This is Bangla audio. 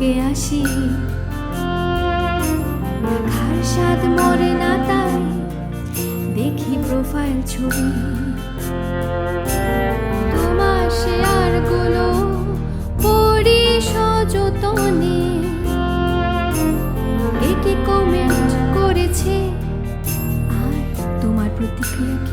বুকে আসি, দেখার স্বাদ মরে না তাই দেখি প্রোফাইল ছবি। তোমার শেয়ার গুলো পড়ি সযতনে, একে কমেন্ট করেছে আর তোমার প্রতিক্রিয়া কি?